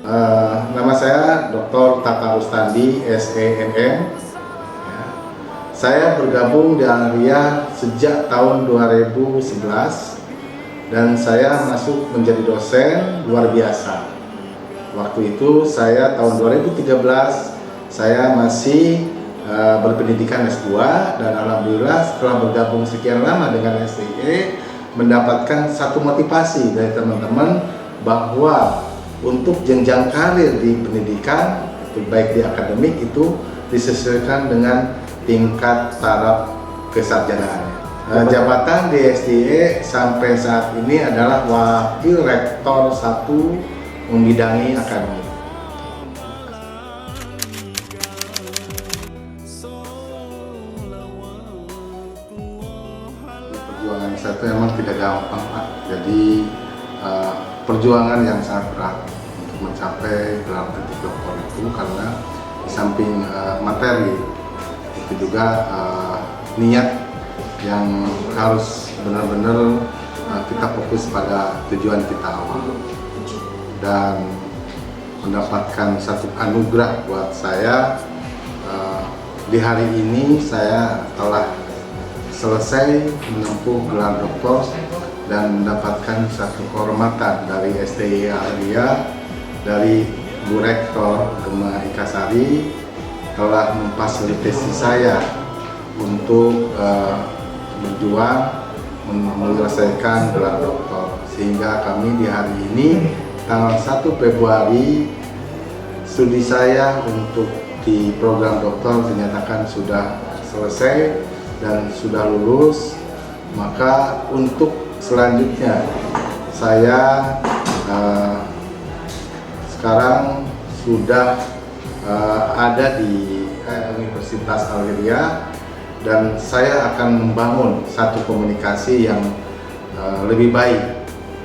Nama saya Dr. Tata Rustandi, SENM. Saya bergabung di Alria sejak tahun 2011 dan saya masuk menjadi dosen luar biasa. Waktu itu saya tahun 2013 saya masih berpendidikan S2 dan alhamdulillah setelah bergabung sekian lama dengan STE mendapatkan satu motivasi dari teman-teman bahwa untuk jenjang karir di pendidikan, itu baik di akademik itu disesuaikan dengan tingkat taraf kesarjanaannya. Jabatan di SDE sampai saat ini adalah Wakil Rektor 1 membidangi akademik. Perjuangan saya itu memang tidak gampang, Pak. Jadi perjuangan yang sangat berat untuk mencapai gelar titik doktor itu, karena di samping materi itu juga niat yang harus benar-benar kita fokus pada tujuan kita awal dan mendapatkan satu anugerah buat saya. Di hari ini saya telah selesai menempuh gelar doktor dan mendapatkan satu kehormatan dari STI Alria, dari Bu Rektor Gema Ikasari telah memfasilitasi saya untuk berjuang menyelesaikan gelar doktor, sehingga kami di hari ini tanggal 1 Februari studi saya untuk di program doktor dinyatakan sudah selesai dan sudah lulus. Maka untuk selanjutnya saya sekarang sudah ada di Universitas Alria dan saya akan membangun satu komunikasi yang lebih baik,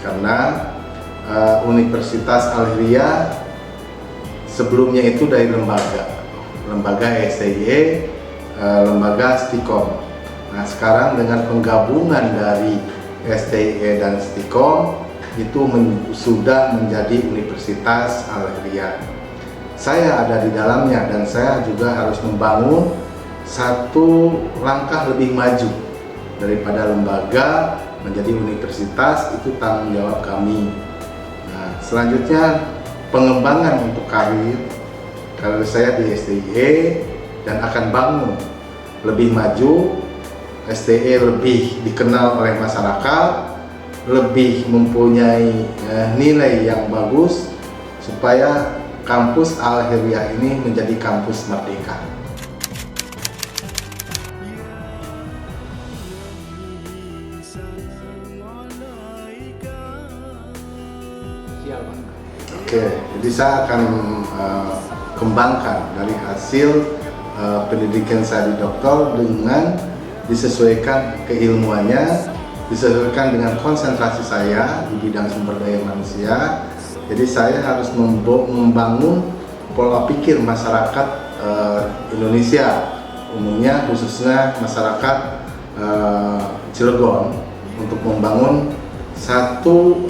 karena Universitas Alria sebelumnya itu dari lembaga STIE, lembaga Stikom. Nah, sekarang dengan penggabungan dari STIE dan Stikom itu sudah menjadi Universitas Alria. Saya ada di dalamnya dan saya juga harus membangun satu langkah lebih maju daripada lembaga menjadi universitas. Itu tanggung jawab kami. Nah, selanjutnya pengembangan untuk karir saya di STIE dan akan bangun lebih maju. STE lebih dikenal oleh masyarakat, lebih mempunyai nilai yang bagus, supaya kampus Alria ini menjadi kampus merdeka. Oke, jadi saya akan kembangkan dari hasil pendidikan saya di doktor dengan disesuaikan keilmuannya, disesuaikan dengan konsentrasi saya di bidang sumber daya manusia. Jadi saya harus membangun pola pikir masyarakat Indonesia umumnya, khususnya masyarakat Cilegon, untuk membangun satu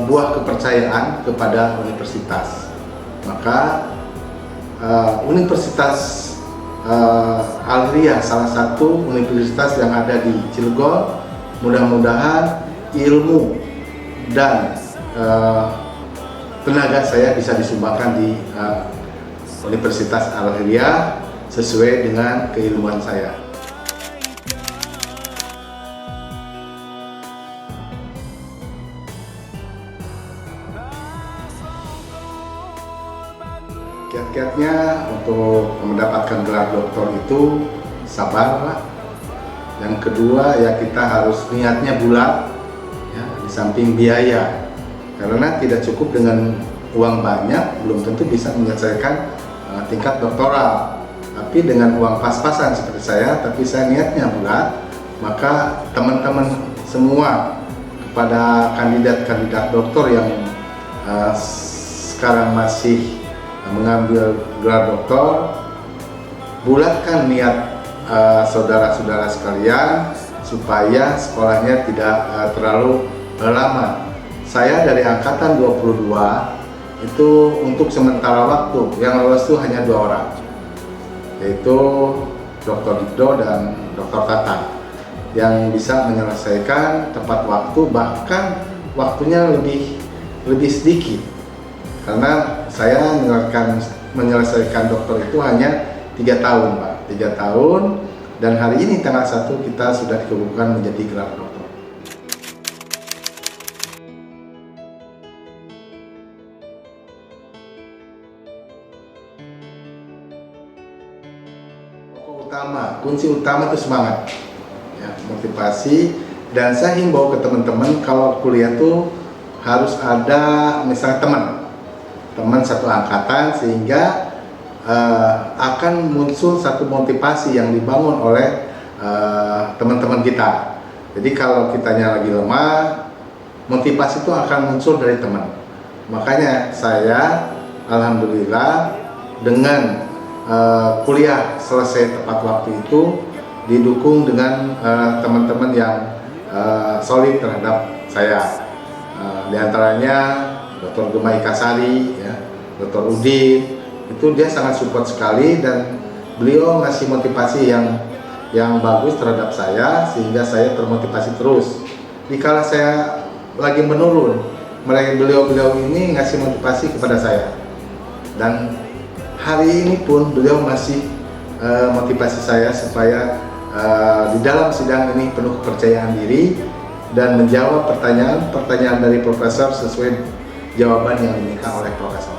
buah kepercayaan kepada universitas. Maka Universitas Alria salah satu universitas yang ada di Cilegon. Mudah-mudahan ilmu dan tenaga saya bisa disumbangkan di Universitas Alria sesuai dengan keilmuan saya. Kiat-kiatnya untuk mendapatkan gelar doktor itu sabar, Pak. Yang kedua ya kita harus niatnya bulat, ya, di samping biaya, karena tidak cukup dengan uang banyak belum tentu bisa menyelesaikan tingkat doktoral. Tapi dengan uang pas-pasan seperti saya, tapi saya niatnya bulat, maka teman-teman semua kepada kandidat-kandidat doktor yang sekarang masih mengambil gelar doktor, bulatkan niat saudara-saudara sekalian supaya sekolahnya tidak terlalu lama. Saya dari angkatan 22 itu untuk sementara waktu. Yang lolos itu hanya 2 orang, yaitu Dr. Dikdo dan Dr. Tata, yang bisa menyelesaikan tepat waktu, bahkan waktunya lebih sedikit, karena saya menyelesaikan dokter itu hanya 3 tahun, Pak. 3 tahun, dan hari ini tanggal 1 kita sudah dikukuhkan menjadi gelar dokter. Kunci utama itu semangat, ya, motivasi. Dan saya himbau ke teman-teman, kalau kuliah tuh harus ada misalnya teman satu angkatan, sehingga akan muncul satu motivasi yang dibangun oleh teman-teman kita. Jadi kalau kitanya lagi lemah, motivasi itu akan muncul dari teman. Makanya saya alhamdulillah dengan kuliah selesai tepat waktu itu didukung dengan teman-teman yang solid terhadap saya. Di antaranya Dr. Gemma Ikasari, ya, Dr. Udin, itu dia sangat support sekali, dan beliau ngasih motivasi yang bagus terhadap saya, sehingga saya termotivasi terus. Dikala saya lagi menurun, beliau ini ngasih motivasi kepada saya, dan hari ini pun beliau masih motivasi saya supaya di dalam sidang ini penuh kepercayaan diri dan menjawab pertanyaan dari profesor sesuai jawaban yang diminta oleh profesor.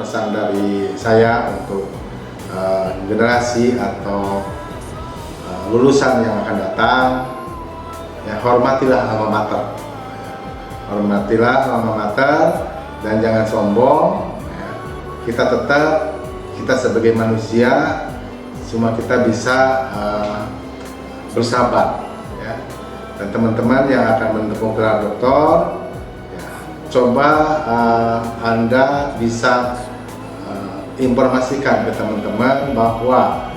Pesan dari saya untuk generasi atau lulusan yang akan datang, ya, hormatilah alma mater, hormatilah alma mater, dan jangan sombong, ya. Kita sebagai manusia, cuma kita bisa bersabar, ya. Dan teman-teman yang akan menempuh gelar doktor, ya, coba Anda bisa informasikan ke teman-teman bahwa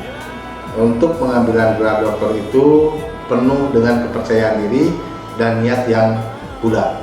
untuk pengambilan gelar doktor itu penuh dengan kepercayaan diri dan niat yang bulat.